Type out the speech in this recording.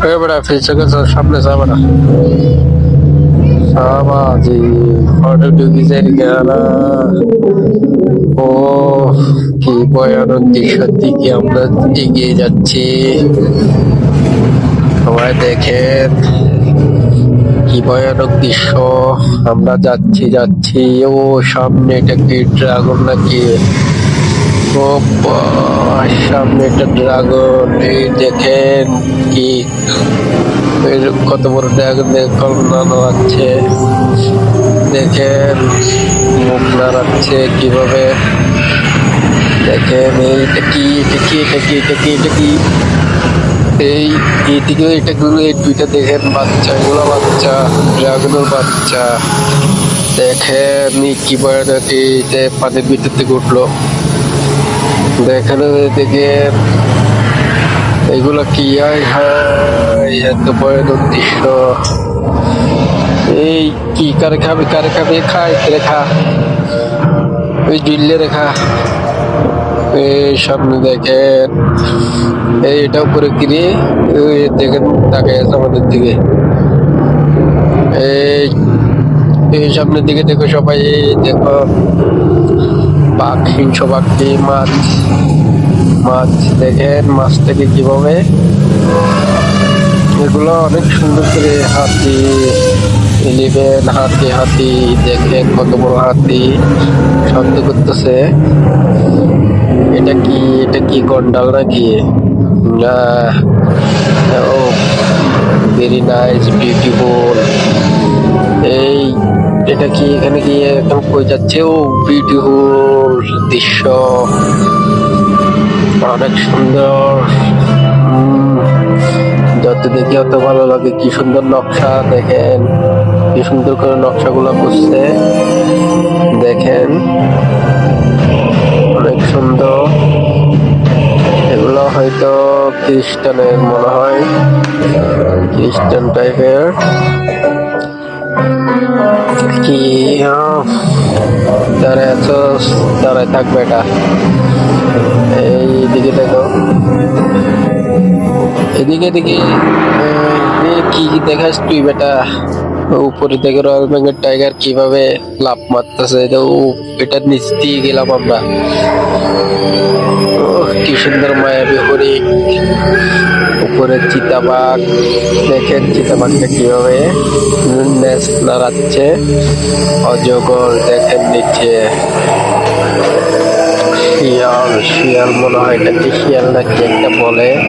বেড়া ফেসে গেছে সামনে যাবে না সামাজি ফটো ঢুকিছে গেলা ও কি ভয়ানক দৃশ্যের দিকে আমরা এগিয়ে যাচ্ছি সবাই দেখেন কি ভয়ানক দৃশ্য আমরা যাচ্ছি যাচ্ছি ও সামনে এটা কি ড্রাগন নাকি ও সামনে একটা ড্রাগন এই দেখেন কি কত বড় ড্রাগন কল্পনা আছে দেখেন মুখ নাড়াচ্ছে কিভাবে দেখেন এইটা কি এটা কি এটা কি এটা কি এটা কি এই এইদিকে এটা গুলো এই দুইটা দেখেন বাচ্চা এগুলো বাচ্চা ড্রাগনের বাচ্চা দেখেন কি ভয়ানক এইটা পানির ভিতর থেকে উঠলো দেখেন দেখেন এগুলো কি এত ভয়ানক দৃশ্য এই কি কারে খাবে খায় রেখা ওই ডিল্লে রেখা এই সামনে দেখেন এটা উপরে কিনে দেখেন তাকায় আছে আমাদের দিকে এই সামনের দিকে দেখো সবাই দেখো বাঘ হিংস্র বাঘটি মাছ দেখেন মাছ থেকে কিভাবে এগুলো অনেক সুন্দর করে হাতি নেবেন হাতি দেখেন কত বড় হাতি শব্দ করতেছে এটা কি গন্ডাল নাকি না ও ভেরি নাইস বিউটিফুল এই এটা কি এখানে কি এখন কই যাচ্ছে ও বিউটিফুল দৃশ্য অনেক সুন্দর যত দেখি অত ভালো লাগে কি সুন্দর নকশা দেখেন কি সুন্দর করে নকশাগুলো করছে দেখেন অনেক সুন্দর এগুলো হয়তো খ্রিস্টানের মনে হয় খ্রিস্টান টাইপের কি দাঁড়ায় থাকবে এটা এইদিকে দেখো এদিকে কি দেখাস তুই বেটা উপরে থেকে রয়্যাল বেঙ্গল টাইগার কিভাবে লাফ মারতেছে এটার নিচ দিয়ে গেলাম আমরা কি সুন্দর মায়াবী হরিণ উপরে চিতাবাঘ দেখেন চিতাবাঘটা কিভাবে নাড়াচ্ছে অজগর দেখেন নিচে শিয়াল মনে হয় এটা কি শিয়াল নাকি একটা বলে